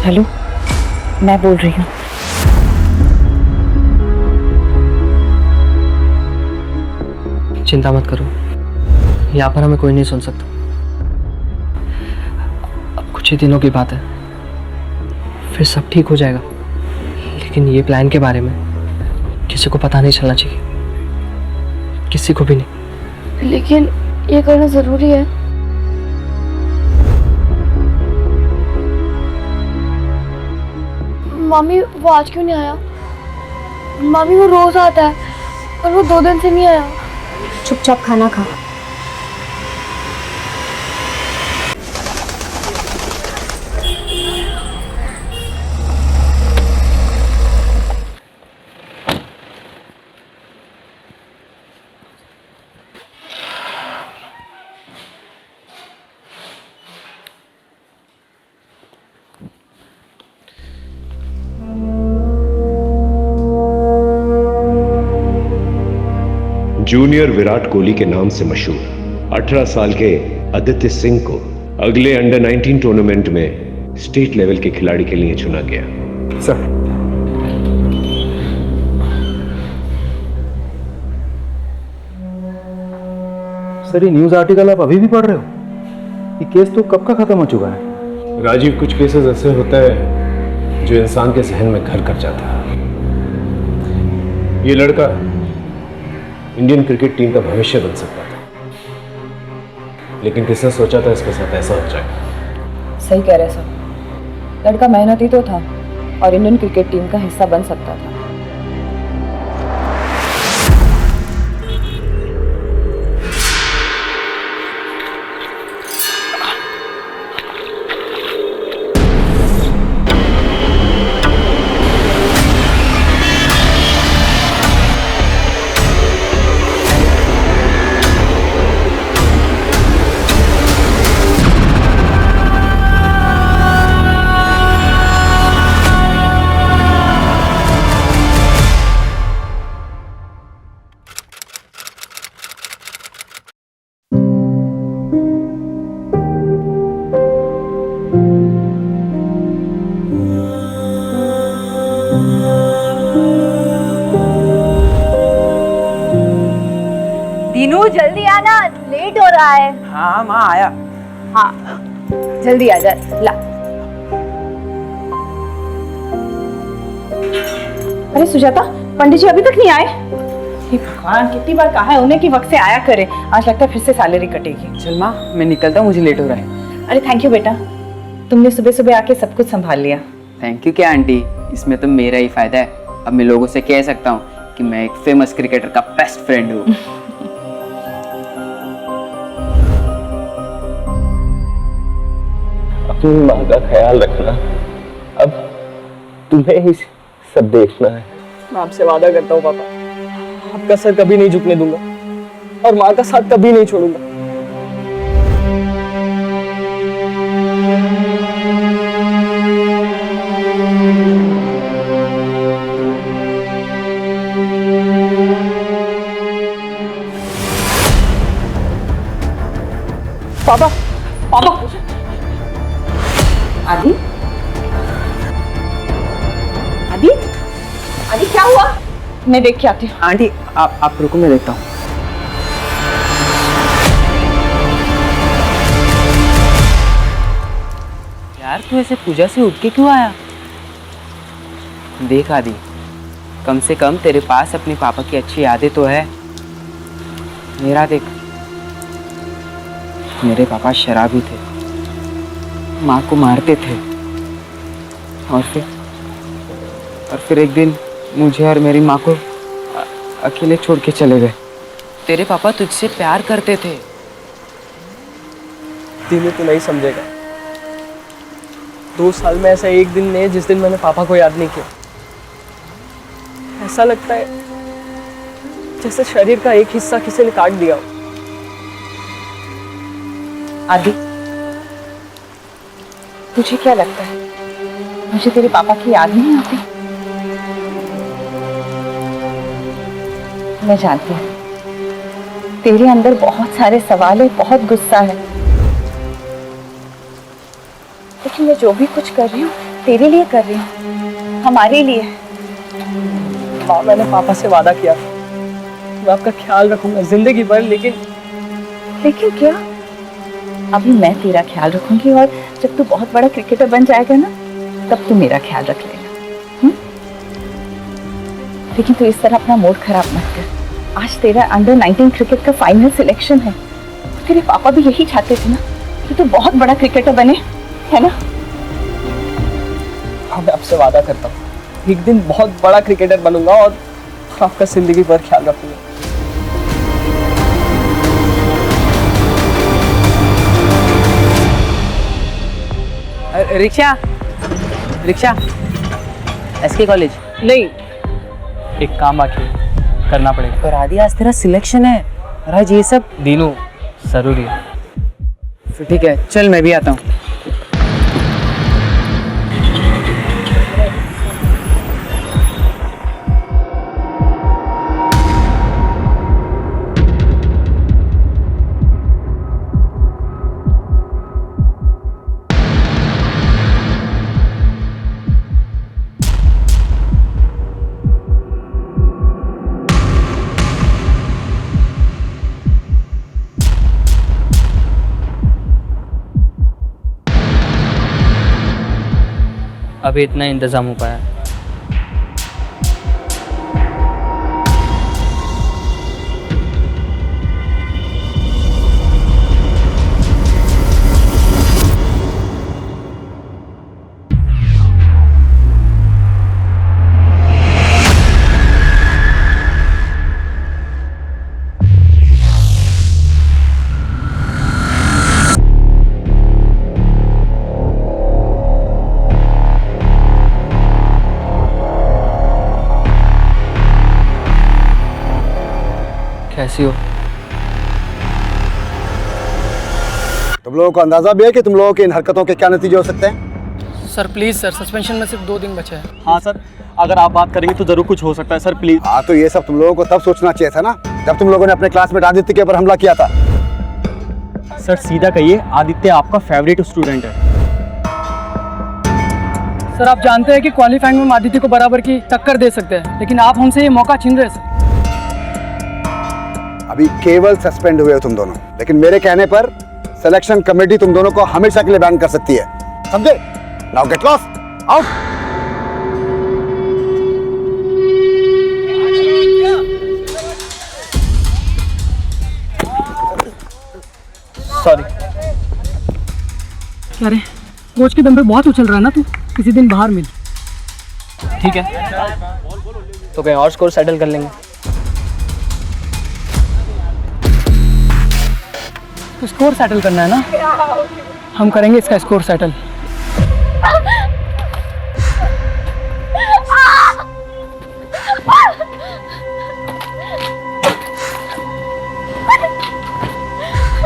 Hello, मैं बोल रही हूँ। चिंता मत करो, यहाँ पर हमें कोई नहीं सुन सकता। अब कुछ ही दिनों की बात है, फिर सब ठीक हो जाएगा। लेकिन ये प्लान के बारे में किसी को पता नहीं चलना चाहिए, किसी को भी नहीं। लेकिन ये करना जरूरी है। मम्मी वो आज क्यों नहीं आया? मम्मी वो रोज आता है और वो 2 दिन से नहीं आया। चुपचाप खाना खा। जूनियर विराट कोहली के नाम से मशहूर 18 साल के आदित्य सिंह को अगले अंडर 19 टूर्नामेंट में स्टेट लेवल के खिलाड़ी के लिए चुना गया। सर, ये न्यूज आर्टिकल आप अभी भी पढ़ रहे हो? ये केस तो कब का खत्म हो चुका है। राजीव, कुछ केसेस ऐसे होते हैं जो इंसान के जहन में घर कर जाता है। ये लड़का इंडियन क्रिकेट टीम का भविष्य बन सकता था, लेकिन किसने सोचा था इसके साथ ऐसा हो जाएगा। सही कह रहे सर, लड़का मेहनती तो था और इंडियन क्रिकेट टीम का हिस्सा बन सकता था। दीनू जल्दी आना, लेट हो रहा है। हाँ माँ आया। हाँ जल्दी आ जा। ला। अरे सुजाता, पंडित जी अभी तक नहीं आए? हे भगवान, कितनी बार कहा है उन्हें कि वक्त से आया करे। आज लगता है फिर से सैलरी कटेगी। चल माँ, मैं निकलता हूँ, मुझे लेट हो रहा है। अरे थैंक यू बेटा, तुमने सुबह सुबह आके सब कुछ संभाल लिया। थैंक यू क्या आंटी, इसमें तो मेरा ही फायदा है। अब मैं लोगों से कह सकता हूँ कि मैं एक फेमस क्रिकेटर का बेस्ट फ्रेंड हूँ। अपनी माँ का ख्याल रखना, अब तुम्हें ही सब देखना है। मैं आपसे वादा करता हूँ पापा, आपका सर कभी नहीं झुकने दूंगा और माँ का साथ कभी नहीं छोड़ूंगा। पापा, पापा। आदि, आदि, आदि क्या हुआ? मैं देख के आती हूँ। आंटी आप रुको, मैं देखता हूँ। यार तू ऐसे पूजा से उठ के क्यों आया? देख आदि, कम से कम तेरे पास अपने पापा की अच्छी यादें तो है। मेरा देख, मेरे पापा शराबी थे, माँ को मारते थे और फिर एक दिन मुझे और मेरी माँ को अकेले छोड़ के चले गए। तेरे पापा तुझसे प्यार करते थे। दीनू तू नहीं समझेगा, 2 साल में ऐसा एक दिन नहीं है जिस दिन मैंने पापा को याद नहीं किया। ऐसा लगता है जैसे शरीर का एक हिस्सा किसी ने काट दिया हो। आदि, तुझे क्या लगता है मुझे तेरे पापा की याद नहीं आती? मैं जानती हूँ तेरे अंदर बहुत सारे सवाल है, बहुत गुस्सा है, लेकिन मैं जो भी कुछ कर रही हूँ तेरे लिए कर रही हूँ, हमारे लिए। माँ, मैंने पापा से वादा किया मैं आपका ख्याल रखूंगा जिंदगी भर, लेकिन क्या? अभी मैं तेरा ख्याल रखूंगी और जब तू बहुत बड़ा क्रिकेटर बन जाएगा ना, तब तू मेरा ख्याल रख लेगा। लेकिन तू इस तरह अपना मूड खराब मत कर। आज तेरा अंडर 19 क्रिकेट का फाइनल सिलेक्शन है। तेरे पापा भी यही चाहते थे ना कि तू बहुत बड़ा क्रिकेटर बने, है ना? हाँ, मैं आपसे वादा करता हूँ एक दिन बहुत बड़ा क्रिकेटर बनूंगा और आपका जिंदगी भर ख्याल रखूंगा। Rickshaw rickshaw SK college. नहीं, एक काम बाकी करना पड़ेगा। पर आदि आज तेरा सिलेक्शन है और आज ये सब। दीनू जरूरी है। फिर ठीक है, चल मैं भी आता हूँ। अभी इतना इंतजाम हो पाया। कैसी हो? तुम लोगों को अंदाजा भी है कि तुम लोगों की इन हरकतों के क्या नतीजे हो सकते हैं? सर प्लीज सर, सस्पेंशन में सिर्फ 2 दिन बचे हैं। हाँ सर, अगर आप बात करेंगे तो जरूर कुछ हो सकता है सर, प्लीज। हाँ, तो ये सब तुम लोगों को तब सोचना चाहिए था ना, जब तुम लोगों ने अपने क्लासमेट आदित्य के ऊपर हमला किया था। सर सीधा कहिए, आदित्य आपका फेवरेट स्टूडेंट है। सर आप जानते हैं कि क्वालिफाइंग में हम आदित्य को बराबर की टक्कर दे सकते हैं, लेकिन आप हमसे ये मौका छीन रहे हैं सर। अभी केवल सस्पेंड हुए हो तुम दोनों, लेकिन मेरे कहने पर सिलेक्शन कमेटी तुम दोनों को हमेशा के लिए बैन कर सकती है, समझे? Now get lost, out. Sorry. क्या रे, कोच के दम पे बहुत उछल रहा है ना तू, किसी दिन बाहर मिल। ठीक है, तो कहीं और स्कोर सेटल कर लेंगे। तो स्कोर सेटल करना है ना, हम करेंगे इसका स्कोर सेटल।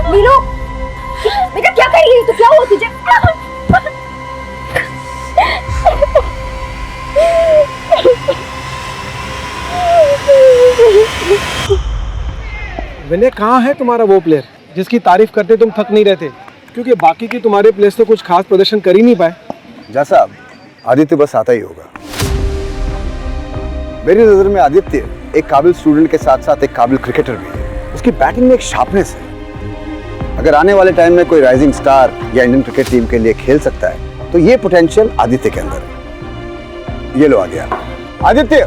मीनू, बेटा क्या कर रही है? तो क्या हुआ तुझे? विनय, कहाँ है तुम्हारा वो प्लेयर जिसकी तारीफ करते तुम थक नहीं रहते? क्योंकि बाकी की तुम्हारे प्लेयर्स तो कुछ खास प्रदर्शन कर ही नहीं पाए। जैसा आदित्य बस आता ही होगा। मेरी नजर में आदित्य एक काबिल स्टूडेंट के साथ साथ एक काबिल क्रिकेटर भी है। उसकी बैटिंग में एक शार्पनेस है। अगर आने वाले टाइम में कोई राइजिंग स्टार या इंडियन क्रिकेट टीम के लिए खेल सकता है, तो ये पोटेंशियल आदित्य के अंदर है। ये लो आ गया आदित्य।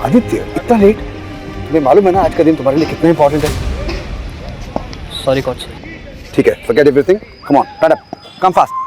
आदित्य, इतना लेट? तुम्हें मालूम है ना आज का दिन तुम्हारे लिए कितना इंपॉर्टेंट है? Sorry coach. ठीक है, forget everything. Come on, stand up. Come fast.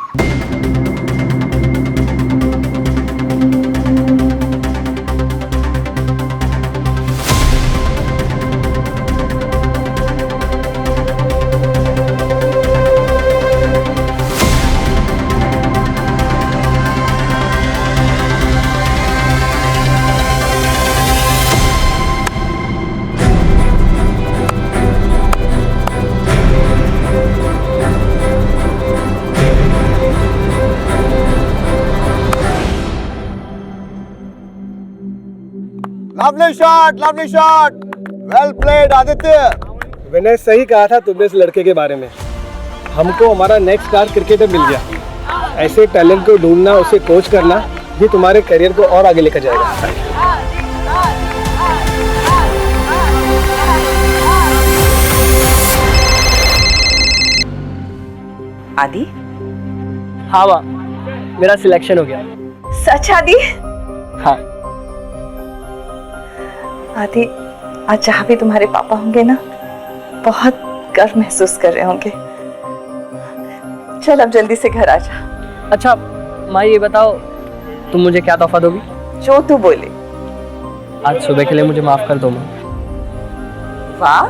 Lovely shot, lovely shot. Well played, Aditya. विनय, सही कहा था तुमने इस लड़के के बारे में। हमको हमारा नेक्स्ट स्टार क्रिकेटर मिल गया। ऐसे टैलेंट को ढूंढना, उसे कोच करना, ये तुम्हारे करियर को और आगे लेकर जाएगा। आदि, हाँ माँ, मेरा सिलेक्शन हो गया। सच आदि? हाँ। आदि, आज जहाँ भी तुम्हारे पापा होंगे ना, बहुत गर्व महसूस कर रहे होंगे। चल अब जल्दी से घर आ जा। अच्छा माँ, ये बताओ तुम मुझे क्या तोहफा दोगी? जो तू बोले। आज सुबह के लिए मुझे माफ कर दो माँ। वाह,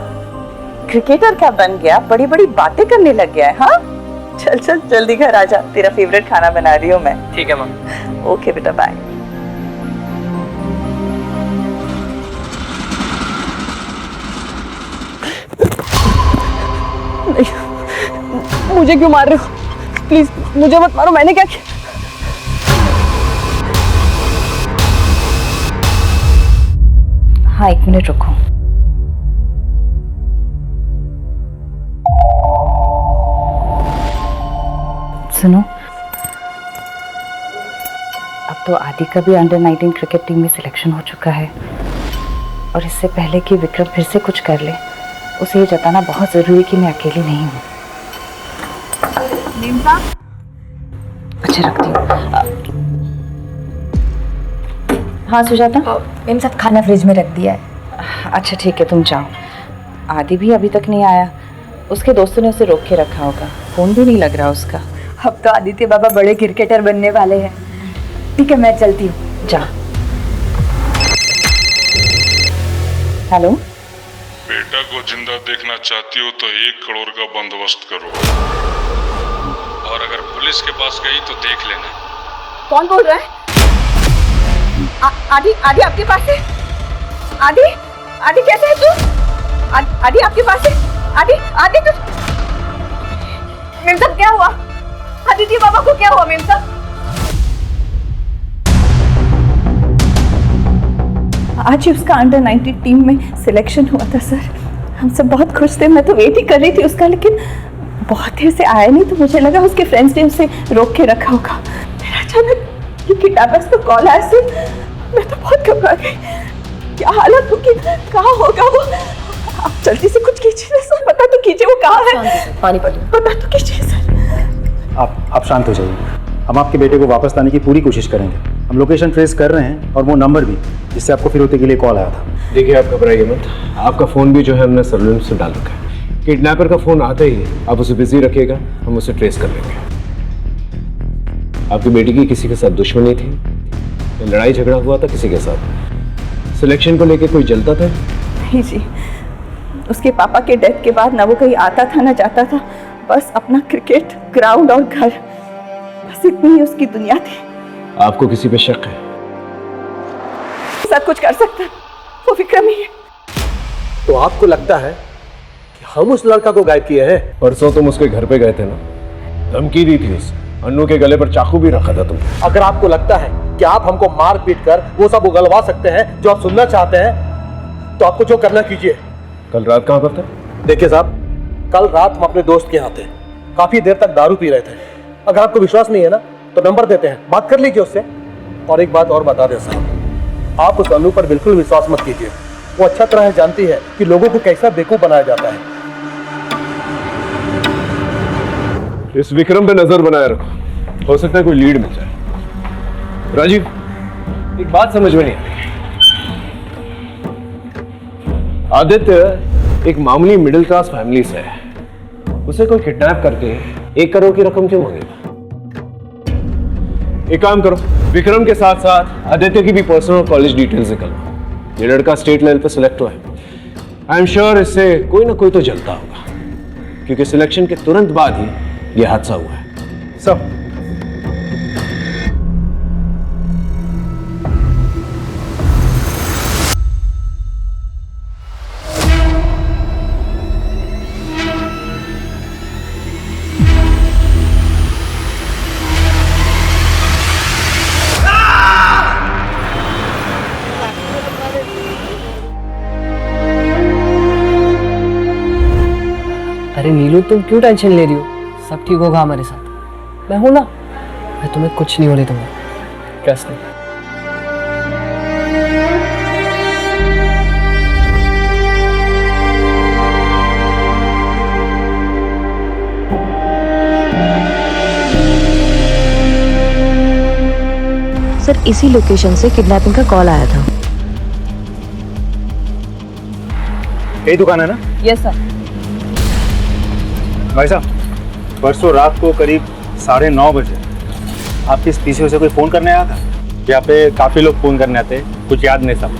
क्रिकेटर क्या बन गया, बड़ी बड़ी बातें करने लग गया है। हाँ, चल चल जल्दी घर आ जा, तेरा फेवरेट खाना बना रही हूँ मैं। ठीक है माँ। ओके बेटा, बाय। मुझे क्यों मार रहे हो? प्लीज मुझे मत मारो, मैंने क्या किया? हाँ, 1 मिनट रुको। सुनो, अब तो आदि का भी अंडर 19 क्रिकेट टीम में सिलेक्शन हो चुका है, और इससे पहले कि विक्रम फिर से कुछ कर ले, उसे ये जताना बहुत जरूरी कि मैं अकेली नहीं हूँ। अच्छा, रखती हूँ। हाँ सुजाता? मेम साहब खाना फ्रिज में रख दिया है। अच्छा ठीक है, तुम जाओ। आदि भी अभी तक नहीं आया, उसके दोस्तों ने उसे रोक के रखा होगा, फोन भी नहीं लग रहा उसका। अब तो आदित्य बाबा बड़े क्रिकेटर बनने वाले हैं। ठीक है, मैं चलती हूँ। जा। हेलो, बेटा को जिंदा देखना चाहती हो तो 1 करोड़ का बंदोबस्त करो, और अगर पुलिस के पास गई तो देख लेना। कौन बोल रहा है? आदि, आदि आपके पास है? आदि, आदि कैसे है तू? आदि आपके पास है? आदि, आदि तू? मेम साहब क्या हुआ? आदित्य बाबा को क्या हुआ मेम साहब? आज ही उसका अंडर 19 टीम में सिलेक्शन हुआ था सर। हम सब बहुत खुश थे, मैं तो वेट ही कर रही थी उसका, लेकिन बहुत देर से आया नहीं, तो मुझे लगा उसके फ्रेंड्स ने उसे रोक के रखा होगा। फिर अचानक ये किताबस तो कॉल आया सर, मैं तो बहुत घबरा गई। क्या हालत होगी, कहाँ होगा वो? आप जल्दी से कुछ कीजिए सर, पता तो कीजिए वो कहाँ है। पानी पता तो कीजिए सर। आप शांत हो जाइए, हम आपके बेटे को वापस लाने की पूरी कोशिश करेंगे। हम लोकेशन ट्रेस कर रहे हैं, और वो नंबर भी जिससे आपको फिरौती के लिए कॉल आया था। देखिए, आप घबराइए मत, आपका फ़ोन भी जो है हमने सर्विलेंस में डाल रखा है। किडनैपर का फ़ोन आता ही आप उसे बिजी रखिएगा, हम उसे ट्रेस कर लेंगे। आपकी बेटी की किसी के साथ दुश्मनी थी, लड़ाई झगड़ा हुआ था किसी के साथ? सिलेक्शन को लेके कोई जलता था? नहीं जी, उसके पापा के डेथ के बाद ना वो कहीं आता था ना जाता था, बस अपना क्रिकेट ग्राउंड और घर, बस इतनी ही उसकी दुनिया थी। आपको किसी पे शक है? सब कुछ कर सकता वो विक्रम ही है। तो आपको लगता है कि हम उस लड़का को गायब किए हैं? परसों तुम उसके घर पे गए थे ना, धमकी दी थी उसे, अन्नू के गले पर चाकू भी रखा था तुमने। अगर आपको लगता है कि आप हमको मार पीट कर वो सब उगलवा सकते हैं जो आप सुनना चाहते हैं, तो आपको जो करना कीजिए। कल रात कहाँ पर थे? देखिए साहब, कल रात हम अपने दोस्त के यहाँ थे, काफी देर तक दारू पी रहे थे। अगर आपको विश्वास नहीं है ना, तो नंबर देते हैं, बात कर लीजिए उससे। और एक बात और बता दें साहब, आप उस अनु पर बिल्कुल विश्वास मत कीजिए। वो अच्छा तरह जानती है कि लोगों को कैसा बेवकूफ बनाया जाता है। इस विक्रम पे नजर बनाए रखो, हो सकता है कोई लीड मिल जाए। राजीव, एक बात समझ में नहीं आ रही। आदित्य एक मामूली मिडिल क्लास फैमिली से है, उसे कोई किडनैप करके 1 करोड़ की रकम क्यों मांगेगा? एक काम करो, विक्रम के साथ साथ आदित्य की भी पर्सनल कॉलेज डिटेल्स निकलवाओ। ये लड़का स्टेट लेवल पे सिलेक्ट हुआ है। आई एम श्योर इससे कोई ना कोई तो जलता होगा, क्योंकि सिलेक्शन के तुरंत बाद ही यह हादसा हुआ है। सब अरे नीलू, तुम क्यों टेंशन ले रही हो? सब ठीक होगा हमारे साथ, मैं हूं ना। मैं तुम्हें कुछ नहीं होने दूंगा। कैसे? सर इसी लोकेशन से किडनैपिंग का कॉल आया था। यही दुकान है ना? Yes sir. भाई साहब, परसों रात को करीब 9:30 बजे आपके इस पीछे से कोई फ़ोन करने आया था? यहाँ पे काफ़ी लोग फ़ोन करने आते हैं, कुछ याद नहीं सब।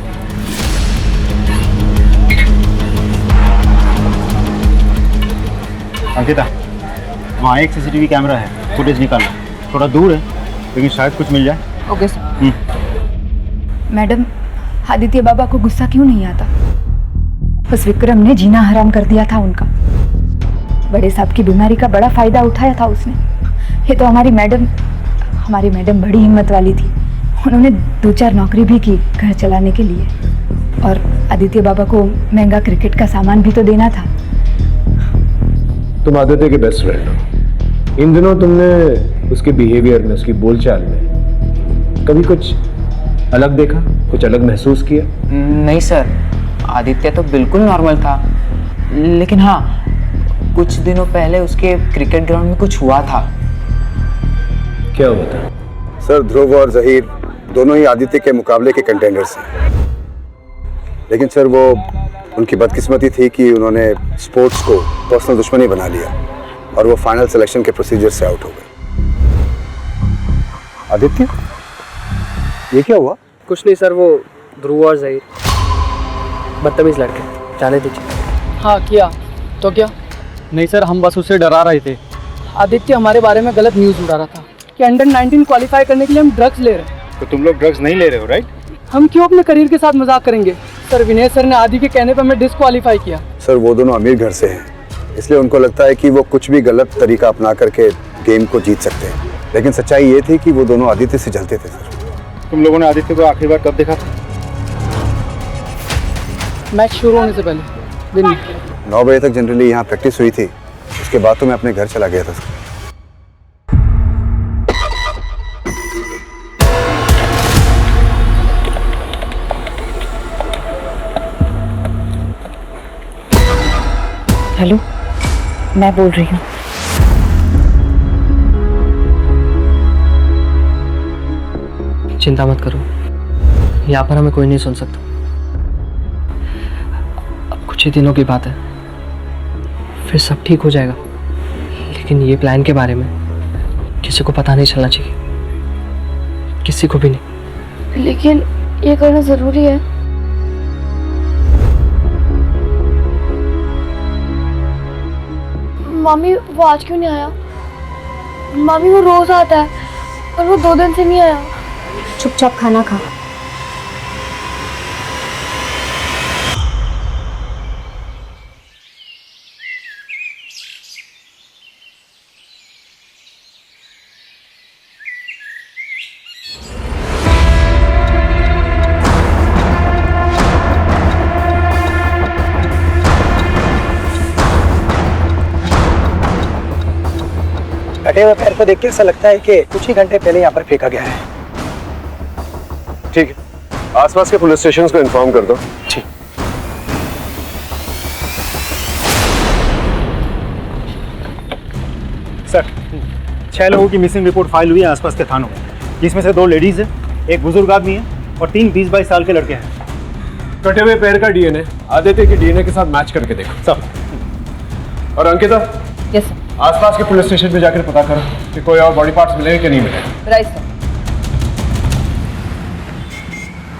अंकिता, वहाँ एक CCTV कैमरा है, फुटेज निकालो। थोड़ा दूर है लेकिन शायद कुछ मिल जाए। Okay sir. मैडम, आदित्य बाबा को गुस्सा क्यों नहीं आता? उस विक्रम ने जीना हराम कर दिया था उनका। बड़े साहब की बीमारी का बड़ा फायदा उठाया था उसने। ये तो हमारी मैडम बड़ी हिम्मत वाली थी। उन्होंने 2-4 नौकरी भी की घर चलाने के लिए, और आदित्य बाबा को महंगा क्रिकेट का सामान भी तो देना था। तुम आदित्य के बेस्ट फ्रेंड हो। इन दिनों तुमने उसके बिहेवियर में, उसकी बोलचाल में कभी कुछ अलग देखा, कुछ अलग महसूस किया? नहीं सर, आदित्य तो बिल्कुल नॉर्मल था। लेकिन हाँ, कुछ दिनों पहले उसके क्रिकेट ग्राउंड में कुछ हुआ था। क्या हुआ था? सर, ध्रुव और जहीर दोनों ही आदित्य के मुकाबले के कंटेंडर्स हैं। लेकिन सर, वो उनकी बदकिस्मती थी कि उन्होंने स्पोर्ट्स को पर्सनल दुश्मनी बना लिया और वो फाइनल सिलेक्शन के प्रोसीजर से आउट हो गए। आदित्य, ये क्या हुआ? कुछ नहीं सर, वो ध्रुव और जहीर बदतमीज लड़के, जाने दीजिए। हाँ किया तो क्या? नहीं सर, हम बस उससे डरा रहे थे। आदित्य हमारे बारे में गलत न्यूज़ उड़ा रहा था कि अंडर 19 क्वालिफाई करने के लिए हम ड्रग्स ले रहे हैं। तो तुम लोग ड्रग्स नहीं ले रहे हो, राइट? हम क्यों अपने करियर के साथ मजाक करेंगे सर? विनय सर ने आदि के कहने पर हमें डिस्क्वालीफाई किया। सर, वो दोनों अमीर घर से हैं, इसलिए उनको लगता है कि वो कुछ भी गलत तरीका अपना करके गेम को जीत सकते हैं। लेकिन सच्चाई ये थी कि वो दोनों आदित्य से जलते थे। सर, तुम लोगों ने आदित्य को आखिरी बार कब देखा था? मैच शुरू होने से पहले दिन 9 बजे तक जनरली यहाँ प्रैक्टिस हुई थी। उसके बाद तो मैं अपने घर चला गया था। सर, हेलो, मैं बोल रही हूँ। चिंता मत करो, यहाँ पर हमें कोई नहीं सुन सकता। अब कुछ ही दिनों की बात है, फिर सब ठीक हो जाएगा। लेकिन ये प्लान के बारे में किसी को पता नहीं चलना चाहिए, किसी को भी नहीं। लेकिन ये करना जरूरी है। मामी, वो आज क्यों नहीं आया? मामी, वो रोज आता है और वो 2 दिन से नहीं आया। चुपचाप खाना खा। कटे हुए पैर को देख के ऐसा लगता है कि कुछ ही घंटे पहले यहाँ पर फेंका गया है। ठीक है, आसपास के पुलिस स्टेशन को इन्फॉर्म कर दो। ठीक। सर, 6 लोगों की मिसिंग रिपोर्ट फाइल हुई है आसपास के थानों में, जिसमें से 2 लेडीज है, एक बुजुर्ग आदमी है और 3 20-22 साल के लड़के हैं। कटे हुए पैर का डीएनए आदित्य के डीएनए के साथ मैच करके देखो सब। और अंकिता, यस सर। आसपास के पुलिस स्टेशन पे जाकर पता करो कि कोई और बॉडी पार्ट्स मिले कि नहीं मिले। Right sir.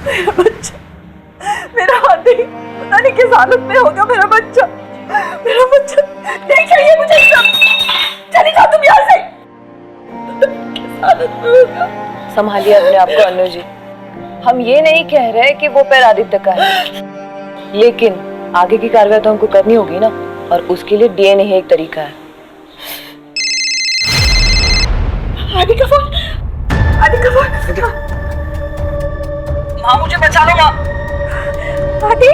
मेरा बच्चा, मेरा आदि पता नहीं किस हालत में होगा। मेरा बच्चा नहीं चाहिए मुझे। चली जाओ तुम यहाँ से। किस हालत में होगा? संभालिए अपने आप को अनु जी। हम ये नहीं कह रहे कि वो पैर आदित्य का है, लेकिन आगे की कार्रवाई तो हमको करनी होगी ना, और उसके लिए डीएनए ही एक तरीका है। आदि का फोन। माँ, मुझे बचा लो माँ। आदि।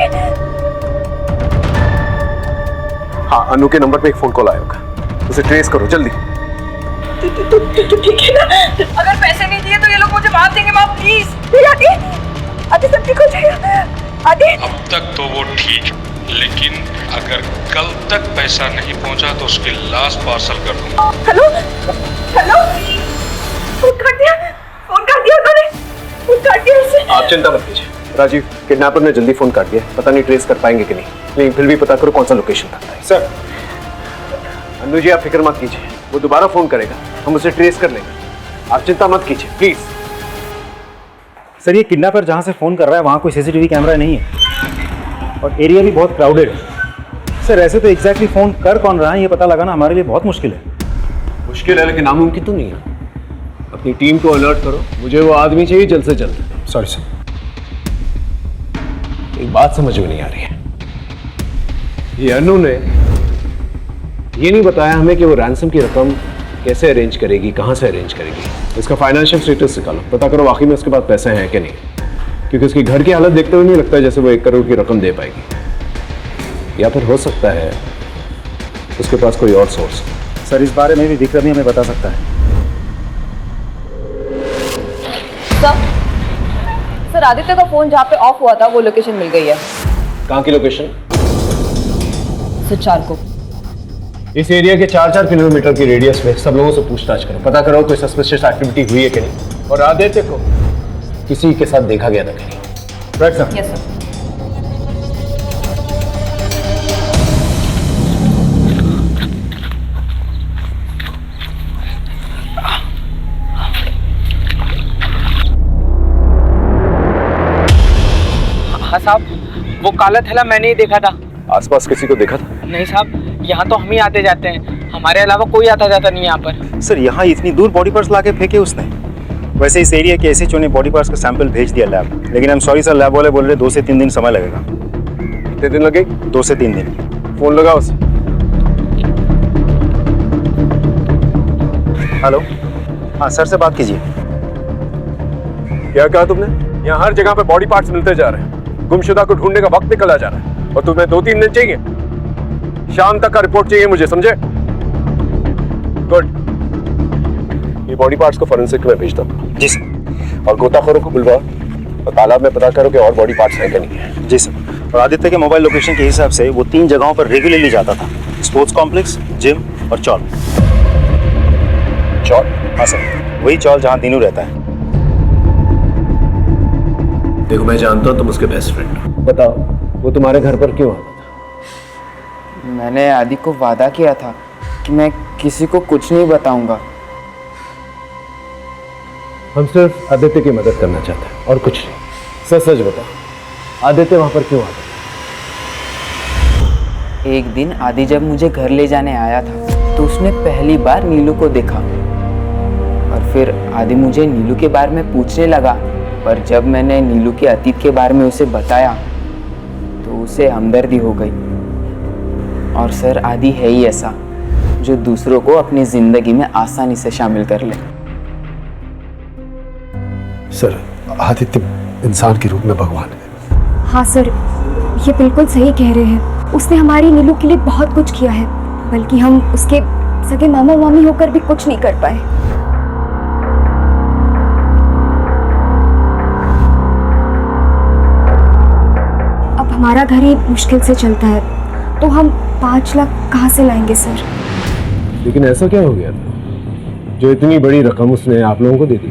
हाँ, अनु के नंबर पे एक फोन कॉल आया होगा, उसे ट्रेस करो जल्दी। तू ठीक है ना? अगर पैसे नहीं दिए तो ये लोग मुझे मार देंगे माँ, प्लीज। आदि, आदि सब ठीक हो जाएगा। आदि, अब तक तो वो ठीक, लेकिन अगर कल तक पैसा नहीं पहुंचा तो उसकी लाश पार्सल कर दूंगा। हेलो हेलो, फोन काट दिया उन्होंने, फोन काट दिया उसे। आप चिंता मत कीजिए राजीव, किडनैपर ने जल्दी फोन काट दिया, पता नहीं ट्रेस कर पाएंगे कि नहीं, लेकिन फिर भी पता करो कौन सा लोकेशन था। सर, अन्नू जी आप फिक्र मत कीजिए, वो दोबारा फोन करेगा, हम उसे ट्रेस कर लेंगे, आप चिंता मत कीजिए प्लीज। सर ये किडनैपर जहाँ से फ़ोन कर रहा है वहाँ कोई सीसीटीवी कैमरा नहीं है और एरिया भी बहुत क्राउडेड है। सर ऐसे तो एग्जैक्टली फ़ोन कर कौन रहा है ये पता लगाना हमारे लिए बहुत मुश्किल है। मुश्किल है लेकिन नामुमकिन तो नहीं है। अपनी टीम को अलर्ट करो, मुझे वो आदमी चाहिए जल्द से जल्द। Sorry sir. एक बात समझ में नहीं आ रही है, ये अन्नू ने ये नहीं बताया हमें कि वो रैंसम की रकम कैसे अरेंज करेगी, कहाँ से अरेंज करेगी। इसका फाइनेंशियल स्टेटस निकालो, पता करो वाकई में उसके पास पैसे हैं कि नहीं, क्योंकि उसकी घर की हालत देखते हुए नहीं लगता जैसे वो 1 करोड़ की रकम दे पाएगी, या फिर हो सकता है उसके पास कोई और सोर्स। सर इस बारे में भी विक्रमी हमें बता सकता है। सर आदित्य का फोन जहाँ पे ऑफ हुआ था वो लोकेशन मिल गई है। कहाँ की लोकेशन? सुचार को। इस एरिया के 4-4 किलोमीटर की रेडियस में सब लोगों से पूछताछ करो, पता करो कोई सस्पिशियस एक्टिविटी हुई है कि नहीं, और आदित्य को किसी के साथ देखा गया था कि नहीं। Right sir? Yes sir. हाँ साहब, वो काला थैला मैंने ही देखा था। आसपास किसी को देखा था? नहीं साहब, यहाँ तो हम ही आते जाते हैं, हमारे अलावा कोई आता जाता नहीं यहाँ पर। सर यहाँ इतनी दूर बॉडी पार्ट्स लाके फेंके उसने। वैसे इस एरिया के एसएचओ ने बॉडी पार्ट्स का सैंपल भेज दिया लैब, लेकिन I am sorry sir, lab वाले बोल रहे 2 से 3 दिन समय लगेगा। कितने दिन लगे? 2 से 3 दिन। फोन लगाओ उसे। हेलो, हाँ सर से बात कीजिए। क्या कहा तुमने? यहाँ हर जगह पे बॉडी पार्ट्स मिलते जा रहे हैं, गुमशुदा को ढूंढने का वक्त निकला जा रहा है, और तुम्हें 2-3 दिन चाहिए? शाम तक का रिपोर्ट चाहिए मुझे, समझे? गुड। ये बॉडी पार्ट्स को फोरेंसिक में भेज दो। जी सर। और गोताखोरों को बुलवाओ और तालाब में पता करो कि और बॉडी पार्ट्स हैं कि नहीं है। जी सर। और आदित्य के मोबाइल लोकेशन के हिसाब से वो 3 जगहों पर रेगुलरली जाता था, स्पोर्ट्स कॉम्प्लेक्स, जिम और चौल। चौल? हाँ सर, वही चौल जहाँ तीनों रहता है। देखो मैं जानता हूँ तुम उसके बेस्ट फ्रेंड हो, बताओ वो तुम्हारे घर पर क्यों आता था? मैंने आदि को वादा किया था कि मैं किसी को कुछ नहीं बताऊंगा। हम सिर्फ आदित्य की मदद करना चाहते हैं और कुछ नहीं। सच सच बताओ, आदित्य वहां पर क्यों आता था? एक दिन आदि जब मुझे घर ले जाने आया था तो उसने पहली बार नीलू को देखा, और फिर आदि मुझे नीलू के बारे में पूछने लगा, पर जब मैंने नीलू के अतीत के बारे में उसे बताया तो उसे हमदर्दी हो गई। और सर आदि है ही ऐसा जो दूसरों को अपनी जिंदगी में आसानी से शामिल कर ले। सर आदित्य इंसान के रूप में भगवान है। हाँ सर, ये बिल्कुल सही कह रहे हैं। उसने हमारी नीलू के लिए बहुत कुछ किया है, बल्कि हम उसके सगे मामा मामी होकर भी कुछ नहीं कर पाए। अब हमारा घर ही मुश्किल से चलता है, तो हम 5 लाख कहाँ से लाएंगे सर? लेकिन ऐसा क्या हो गया था जो इतनी बड़ी रकम उसने आप लोगों को दे दी?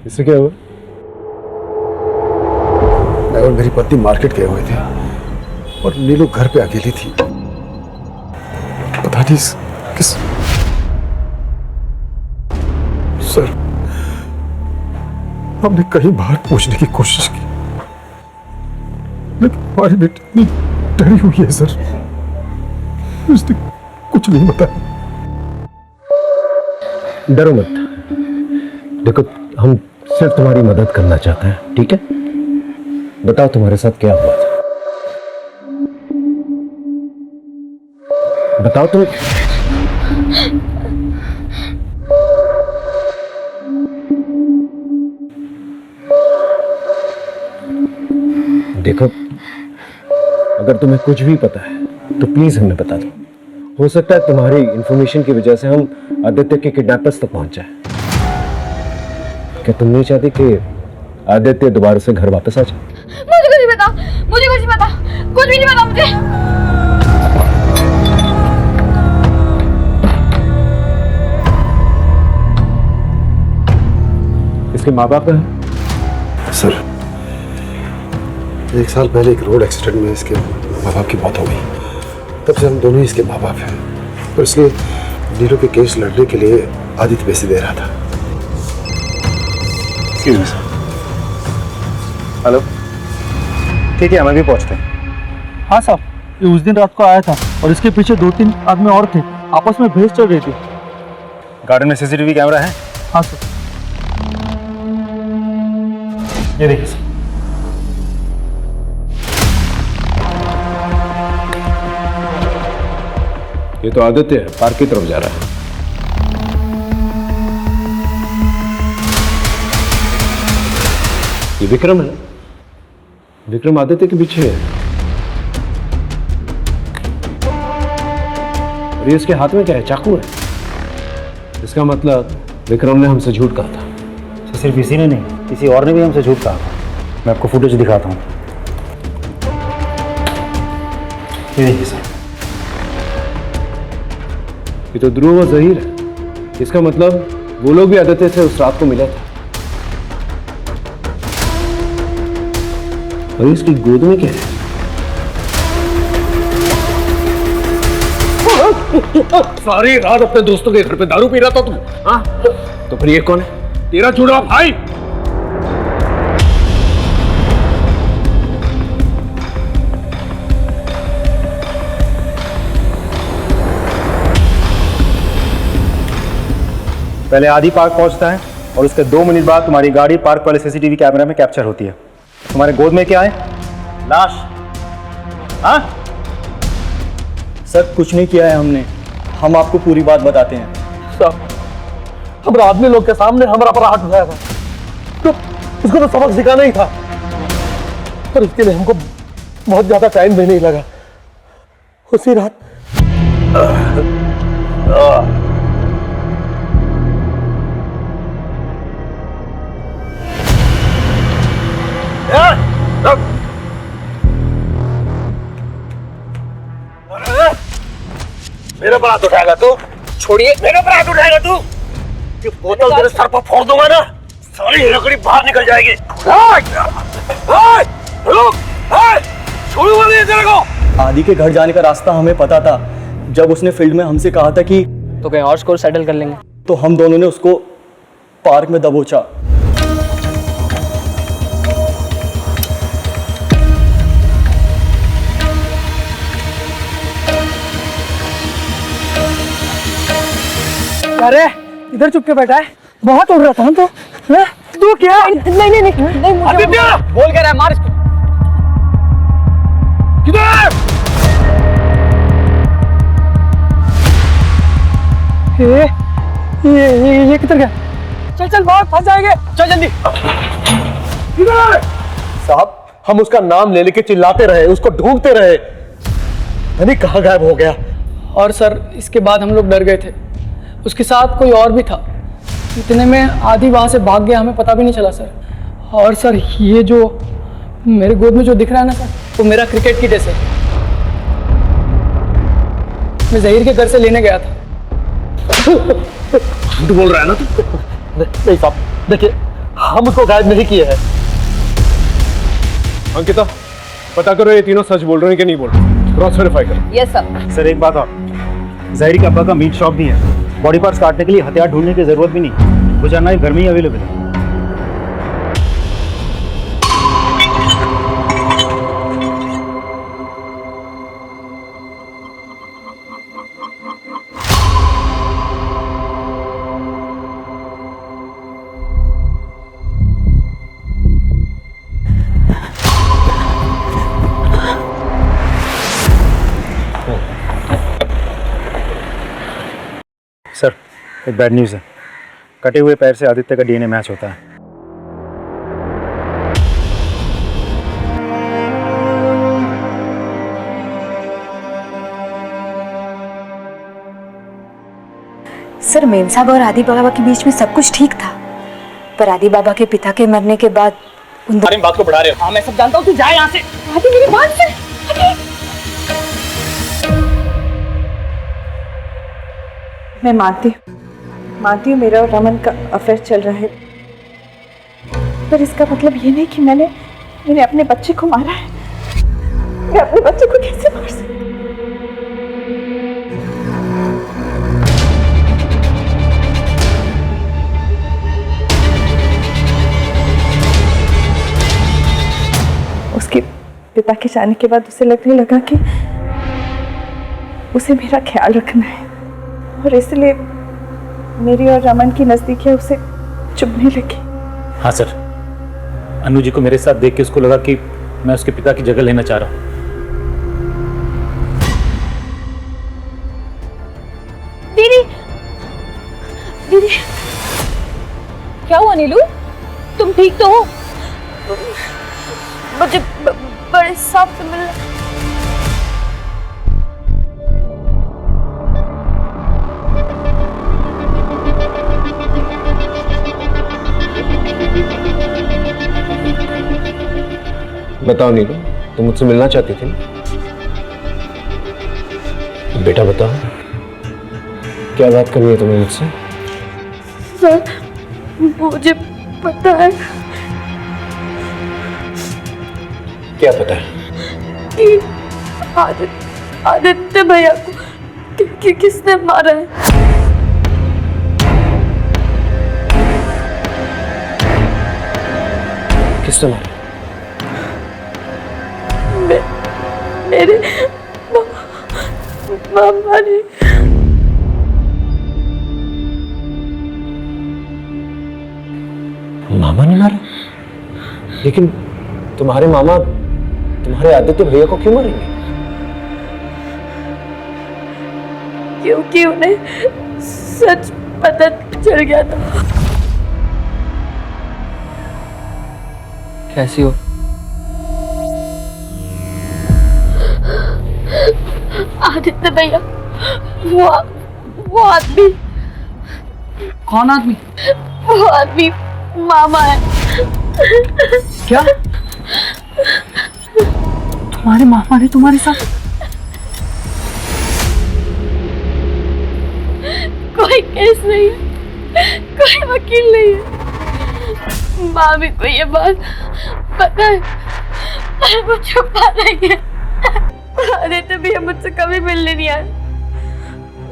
इससे क्या हुआ? मैं और मेरी पत्नी मार्केट गए हुए थे और नीलू घर पे अकेली थी। पता नहीं किस सर, हमने कई बार पूछने की कोशिश की, लेकिन हमारी बेटी इतनी डरी हुई है सर, उसने कुछ नहीं बताया। डरो मत, देखो हम सिर्फ तुम्हारी मदद करना चाहते हैं, ठीक है? बताओ तुम्हारे साथ क्या हुआ था, बताओ तुम। देखो, अगर तुम्हें कुछ भी पता है तो प्लीज हमें बता दो। हो सकता है तुम्हारी इंफॉर्मेशन की वजह से हम आदित्य के किडनैपर्स तक पहुंच जाए। क्या तुम नहीं चाहती कि आदित्य दोबारा से घर वापस आ जाए? मुझे कुछ नहीं पता, मुझे कुछ नहीं पता, कुछ भी नहीं पता मुझे। इसके माँ बाप हैं? सर, 1 साल पहले एक रोड एक्सीडेंट में इसके माँ बाप की मौत हो गई। तब से हम दोनों ही इसके माँ बाप हैं, और इसलिए नीरू के केस लड़ने के लिए आदित्य पैसे दे रहा था। हेलो, ठीक है, हमें भी पहुंचते हैं। हाँ साहब, ये उस दिन रात को आया था और इसके पीछे 2-3 आदमी और थे, आपस में बहस चल रही थी। गार्डन में सीसीटीवी कैमरा है? हाँ सर। ये देखिए सर। ये तो आदित्य है, पार्क की तरफ जा रहा है। ये विक्रम है। विक्रम आदित्य के पीछे है, और ये इसके हाथ में क्या है? चाकू है। इसका मतलब विक्रम ने हमसे झूठ कहा था। तो सिर्फ इसी ने नहीं, किसी और ने भी हमसे झूठ कहा था। मैं आपको फुटेज दिखाता हूँ। ये देखिए सर। ये तो ध्रुव और जहीर है। इसका मतलब वो लोग भी आदित्य से उस रात को मिला था। और इसकी गोद में क्या है? सारी रात अपने दोस्तों के घर पे दारू पी रहा था तुम? हाँ, तो फिर ये कौन है? तेरा जुड़वा भाई। पहले आदि पार्क पहुंचता है और उसके 2 मिनट बाद तुम्हारी गाड़ी पार्क वाले सीसीटीवी कैमरा में कैप्चर होती है। तुम्हारे गोद में क्या है? लाश। हाँ सर, कुछ नहीं किया है हमने, हम आपको पूरी बात बताते हैं। साहब, हमारे आदमी लोग के सामने हमारा पर हाथ उठाया था, तो उसको तो सबक सिखाना ही था, पर इसके लिए हमको बहुत ज्यादा टाइम भी नहीं लगा। उसी रात मेरे पर हाथ उठाएगा तू? छोड़िए, मेरे पर हाथ उठाएगा तू? ये बोतल तेरे सर पर फोड़ दूंगा ना, सारी लकड़ी बाहर निकल जाएगी। छोड़ूंगा नहीं तेरे को। आदि के घर जाने का रास्ता हमें पता था। जब उसने फील्ड में हमसे कहा था कि तो कहीं और स्कोर सेटल कर लेंगे, तो हम दोनों ने उसको पार्क में दबोचा। अरे इधर चुप के बैठा है, बहुत उड़ रहा था हम तो। तू क्या? नहीं नहीं नहीं नहीं, आदित्य बोल क्या रहा है? मार इसको। किधर? ये किधर गया? चल चल, बहुत फंस जाएंगे, चल जल्दी। किधर? साहब, हम उसका नाम ले लेके चिल्लाते रहे, उसको ढूंढते रहे, नहीं कहाँ गायब हो गया। और सर, इसके बाद हम लोग डर गए थे, उसके साथ कोई और भी था। इतने में आदि वहां से भाग गया, हमें पता भी नहीं चला सर। और सर, ये जो मेरे गोद में जो दिख रहा है ना सर, वो मेरा क्रिकेट किट है सर। मैं जहीर के घर से लेने गया था। झूठ बोल रहा है ना तू? नहीं साहब, देखिए, हम उसको गायब नहीं किए हैं। अंकिता, पता करो ये तीनों सच बोल रहे हैं कि नहीं बोल रहे। क्रॉस वेरीफाई करो। Yes sir. सर एक बात और, जहीर के अब्बा का मीट शॉप भी है। बॉडी पार्ट्स काटने के लिए हथियार ढूंढने की जरूरत भी नहीं, वो जानना घर में ही अवेलेबल है। सर, एक बैड न्यूज़ है। कटे हुए पैर से आदित्य का डीएनए मैच होता है। सर, मेम साहब और आदि बाबा के बीच में सब कुछ ठीक था, पर आदि बाबा के पिता के मरने के बाद उन बात को बढ़ा रहे हो। हाँ मैं सब जानता हूँ, तू जा यहाँ से। आदि मेरी बात सुन। मैं मानती हूँ मेरा और रमन का अफेयर चल रहा है, पर इसका मतलब ये नहीं कि मैंने अपने बच्चे को मारा है। मैं अपने बच्चे को कैसे मार सकती? उसके पिता के जाने के बाद उसे लगने लगा कि उसे मेरा ख्याल रखना है, और इसलिए मेरी और रमन की नजदीकियां उसे चुभने लगी। हाँ सर, अनु जी को मेरे साथ देख के उसको लगा कि मैं उसके पिता की जगह लेना चाह रहा हूँ। दीदी, दीदी, क्या हुआ नीलू? तुम ठीक तो हो? मुझे बड़े साहब से मिलना। बताओ नीलू, तुम मुझसे मिलना चाहती थी? बेटा बताओ, क्या बात करनी है तुम्हें मुझसे? सर, मुझे पता है। क्या पता है? कि आदित्य भैया को किसने मारा है? किसने मारा? मेरे मामा ने। मामा ने मारा? लेकिन तुम्हारे मामा तुम्हारे आदित्य भैया को क्यों मारेंगे? क्योंकि उन्हें सच पता चल गया था। कैसी हो? आदित्य भैया, वो आदमी। कौन आदमी? वो आदमी मामा है। क्या? तुम्हारे मामा ने तुम्हारे साथ? कोई केस नहीं है, कोई वकील नहीं है। मामी को ये बात पता है, पर वो छुपा रही है। आदित्य भैया मुझसे कभी मिलने नहीं आए।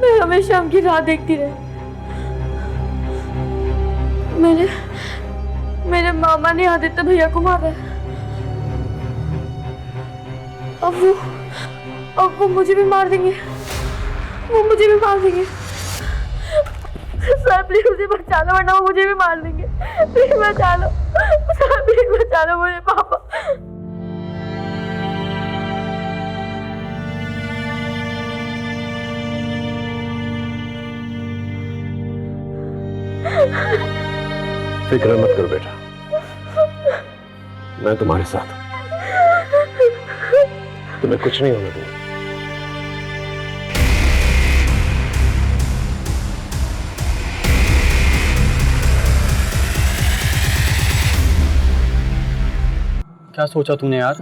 मैं हमेशा उनकी राह देखती रही। मेरे मामा ने आदित्य भैया को मारा है। अब वो मुझे भी मार देंगे। वो मुझे भी मार देंगे। सर प्लीज मुझे बचा लो, वरना वो मुझे भी मार देंगे। प्लीज बचा लो सर, प्लीज बचा लो मुझे पापा। फिक्र मत करो बेटा, मैं तुम्हारे साथ हूं। तुम्हें कुछ नहीं होने दूंगा। क्या सोचा तूने यार?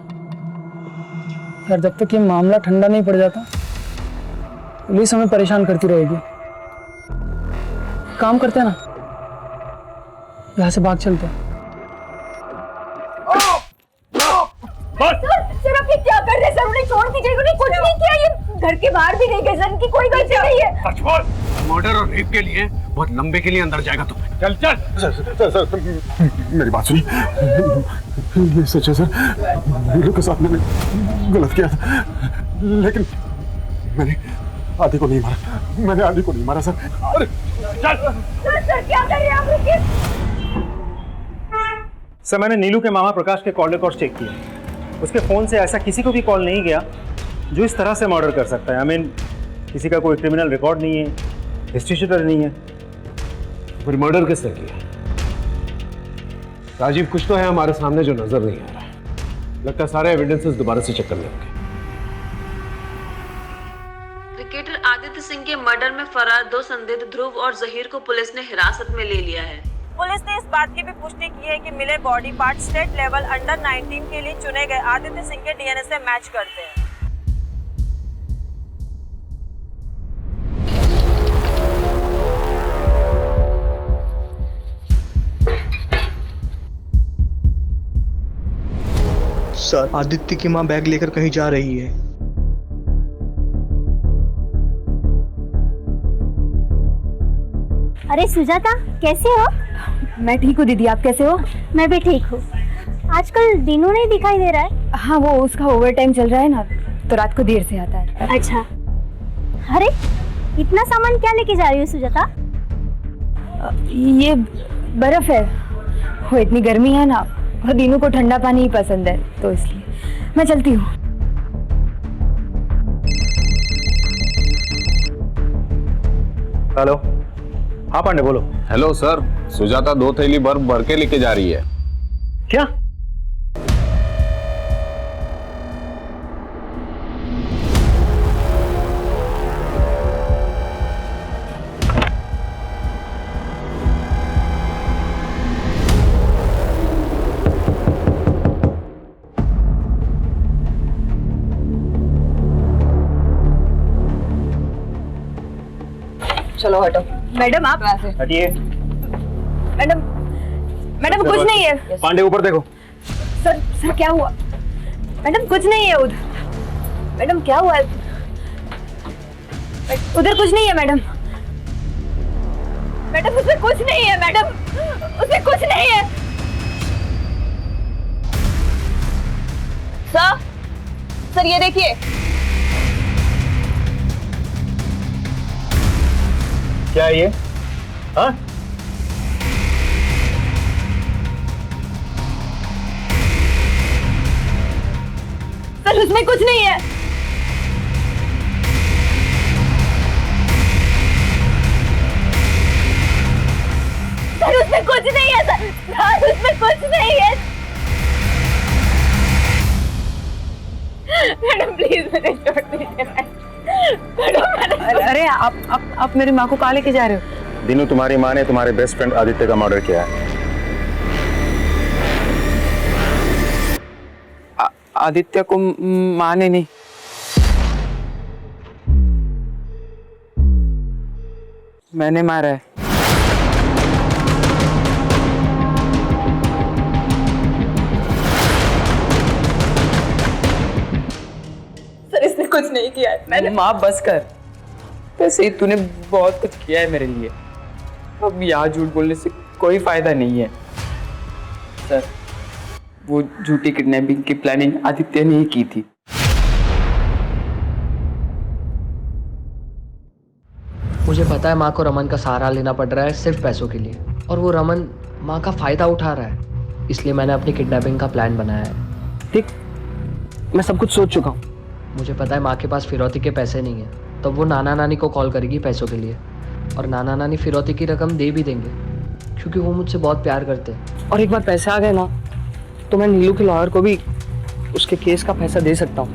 यार जब तक ये मामला ठंडा नहीं पड़ जाता, पुलिस हमें परेशान करती रहेगी। काम करते हैं ना, यहाँ से भाग चलते हैं। सर आप ये क्या कर रहे हैं सर? उन्हें छोड़ दीजिए, उन्हें कुछ नहीं किया। ये घर के बाहर भी नहीं गए सर, इनकी कोई गलती नहीं है। मर्डर और रेप के लिए बहुत लंबे के लिए अंदर जाएगा तुम। चल चल। सर, मेरी बात सुनिए। ये सच है सर, नीलू के साथ मैंने गलत किया था, लेकिन मैंने आदि को नहीं मारा। मैंने आदि को नहीं मारा सर। अरे सर क्या कर रहे हैं आप? रुकिए सर, मैंने नीलू के मामा प्रकाश के कॉल रिकॉर्ड चेक किए। उसके फ़ोन से ऐसा किसी को भी कॉल नहीं गया जो इस तरह से मर्डर कर सकता है। आई मीन किसी का कोई क्रिमिनल रिकॉर्ड नहीं है, हिस्ट्री शीटर नहीं है। फिर मर्डर किसने किया? राजीव, कुछ तो है हमारे सामने जो नजर नहीं आ रहा है। लगता है सारे एविडेंसेस दोबारा से चेक करने होंगे। क्रिकेटर आदित्य सिंह के मर्डर में फरार 2 संदिग्ध ध्रुव और जहीर को पुलिस ने हिरासत में ले लिया है। पुलिस ने इस बात की भी पुष्टि की है कि मिले body part state level under 19 के लिए चुने गए आदित्य सिंह के डीएनए से मैच करते हैं। सर, आदित्य की मां बैग लेकर कहीं जा रही है। अरे सुजाता, कैसे हो? मैं ठीक हूँ दीदी, आप कैसे हो? मैं भी ठीक हूँ। आजकल दिनों नहीं दिखाई दे रहा है। हाँ, वो उसका ओवर टाइम चल रहा है ना, तो रात को देर से आता है। अच्छा। अरे इतना सामान क्या लेके जा रही हो सुजाता? ये बर्फ है। वो इतनी गर्मी है ना, और दीनू को ठंडा पानी ही पसंद है, तो इसलिए मैं चलती हूँ। हेलो, हाँ पांडे बोलो। हेलो सर, सुजाता 2 थैली बर्फ भर के लेके जा रही है। क्या? चलो हटो। मैडम आप हटिए। मैडम, मैडम कुछ नहीं है। पांडे ऊपर देखो। सर क्या हुआ? मैडम कुछ नहीं है उधर। मैडम क्या हुआ? उधर कुछ नहीं है मैडम। मैडम उसमें कुछ नहीं है मैडम, उसमें कुछ नहीं है। सर ये देखिए। क्या है ये? हाँ? सर उसमें कुछ नहीं है। सर उसमें कुछ नहीं है। सर उसमें कुछ नहीं है। मैडम प्लीज मुझे छोड़ दीजिए। अरे आप मेरी माँ को कहाँ लेके जा रहे हो? दिनू, तुम्हारी माँ ने तुम्हारे बेस्ट फ्रेंड आदित्य का मर्डर किया है। आदित्य को माँ ने नहीं, मैंने मारा है। सर इसने कुछ नहीं किया है। मैंने माँ बस कर। वैसे ही तूने बहुत कुछ किया है मेरे लिए, अब यहाँ झूठ बोलने से कोई फायदा नहीं है। सर वो झूठी किडनैपिंग की प्लानिंग आदित्य ने ही की थी। मुझे पता है माँ को रमन का सहारा लेना पड़ रहा है सिर्फ पैसों के लिए, और वो रमन माँ का फायदा उठा रहा है, इसलिए मैंने अपनी किडनैपिंग का प्लान बनाया है। ठीक, मैं सब कुछ सोच चुका हूँ। मुझे पता है माँ के पास फिरौती के पैसे नहीं है, तो वो नाना नानी को कॉल करेगी पैसों के लिए, और नाना नानी फिरौती की रकम दे भी देंगे क्योंकि वो मुझसे बहुत प्यार करते हैं। और एक बार पैसे आ गए ना, तो मैं नीलू के लॉयर को भी उसके केस का पैसा दे सकता हूँ।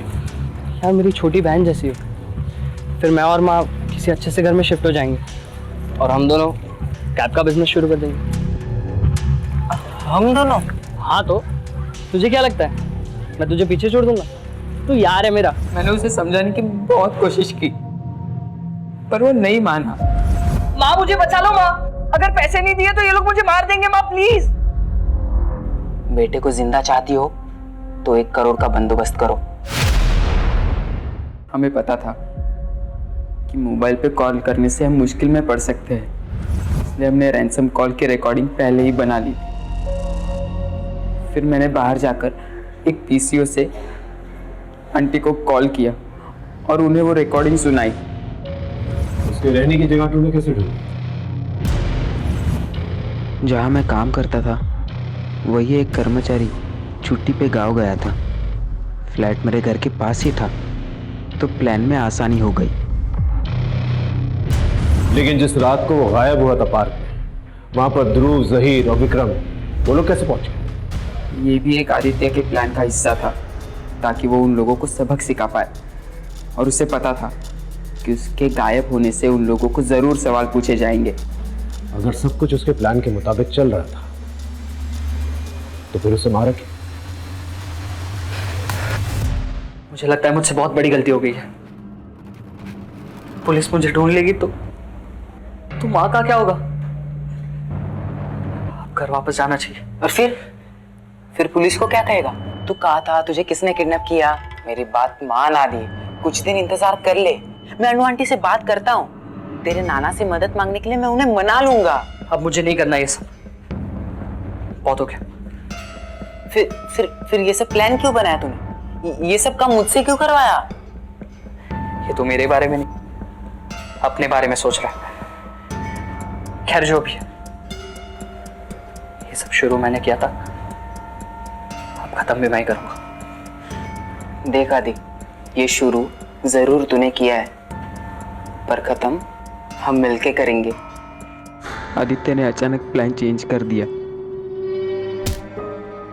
यार मेरी छोटी बहन जैसी हो। फिर मैं और माँ किसी अच्छे से घर में शिफ्ट हो जाएंगे, और हम दोनों कैब का बिजनेस शुरू कर देंगे। हम दोनों? हाँ, तो तुझे क्या लगता है मैं तुझे पीछे छोड़ दूंगा? तू यार है मेरा। मैंने उसे समझाने की बहुत कोशिश की, पर वो नहीं माना। माँ मुझे बचा लो माँ, अगर पैसे नहीं दिए तो ये लोग मुझे मार देंगे माँ प्लीज। बेटे को जिंदा चाहती हो तो 1 करोड़ का बंदोबस्त करो। हमें पता था कि मोबाइल पे कॉल करने से हम मुश्किल में पड़ सकते हैं, इसलिए हमने रैंसम कॉल की रिकॉर्डिंग पहले ही बना ली। फिर मैंने बाहर जाकर एक पीसीओ से आंटी को कॉल किया और उन्हें वो रिकॉर्डिंग सुनाई। उसके रहने की जगह तुमने कैसे ढूंढी? जहाँ मैं काम करता था वही एक कर्मचारी छुट्टी पे गांव गया था। फ्लैट मेरे घर के पास ही था, तो प्लान में आसानी हो गई। लेकिन जिस रात को वो गायब हुआ था पार्क में, वहां पर ध्रुव, जहीर और विक्रम वो लोग कैसे पहुंचे? ये भी एक आदित्य के प्लान का हिस्सा था, ताकि वो उन लोगों को सबक सिखा पाए। और उसे पता था कि उसके गायब होने से उन लोगों को जरूर सवाल पूछे जाएंगे। अगर सब कुछ उसके प्लान के मुताबिक चल रहा था तो फिर उसे मारा क्यों? मुझे लगता है मुझसे बहुत बड़ी गलती हो गई है। पुलिस मुझे ढूंढ लेगी तो माँ का क्या होगा? अब घर वापस जाना चाहिए। और फिर पुलिस को क्या कहेगा? तू कहा था तुझे किसने किडनैप किया, मेरी बात मान आदि, कुछ दिन इंतजार कर ले। मैं अनु आंटी से बात करता हूँ, तेरे नाना से मदद मांगने के लिए मैं उन्हें मना लूंगा। अब मुझे नहीं करना ये सब, बहुत हो गया। फिर ये सब प्लान क्यों बनाया तूने? ये सब काम मुझसे क्यों करवाया? ये तो मेरे बारे में नहीं, अपने बारे में सोच रहा है। खैर जो भी है, ये सब शुरू मैंने किया था, अब खत्म भी मैं ही करूंगा। देख आदि, ये शुरू जरूर तूने किया है, पर खत्म हम मिलके करेंगे। आदित्य ने अचानक प्लान चेंज कर दिया।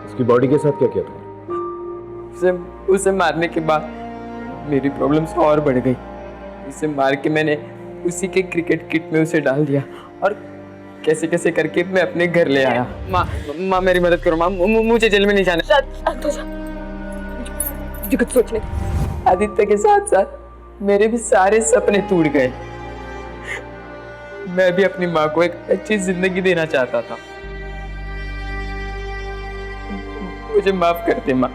उसकी बॉडी के साथ क्या किया तुमने? उसे मारने के बाद मेरी प्रॉब्लम्स और बढ़ गई। उसे मार के मैंने उसी के क्रिकेट किट में उसे डाल दिया और कैसे कैसे करके मैं अपने घर ले आया। माँ मेरी मदद करो माँ, मुझे जेल में नहीं जाना। कुछ सोचने। आदित्य के साथ साथ मेरे भी सारे सपने टूट गए। मैं भी अपनी माँ को एक अच्छी जिंदगी देना चाहता था। मुझे माफ कर दे माँ,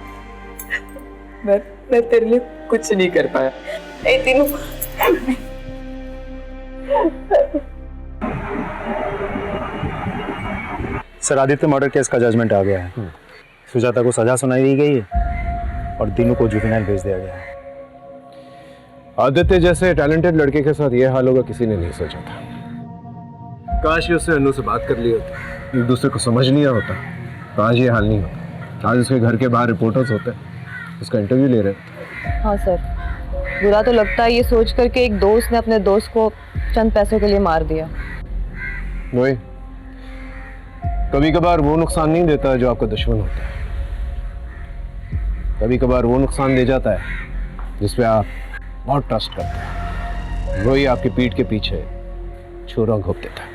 मैं तेरे लिए कुछ नहीं कर पाया। तीनों सर, आदित्य मर्डर केस का जजमेंट आ गया है। सुजाता को सजा सुनाई गई है और दिनों को जुवेनाइल भेज दिया गया है। आदित्य जैसे टैलेंटेड लड़के के साथ यह हाल होगा किसी ने नहीं सोचा था। काश ही उससे अनु से बात कर ली होती, एक दूसरे को समझ लिया होता, तो आज ये हाल नहीं होता। आज उसके घर के बाहर रिपोर्टर्स होते, उसका इंटरव्यू ले रहे। हाँ सर, बुरा तो लगता है ये सोच कर के एक दोस्त ने अपने दोस्त को चंद पैसों के लिए मार दिया। वही, कभी कभार वो नुकसान नहीं देता जो आपका दुश्मन होता है, कभी कभार वो नुकसान दे जाता है जिसपे आप बहुत ट्रस्ट करते हैं। वही आपकी पीठ के पीछे छुरा घोंप देता है।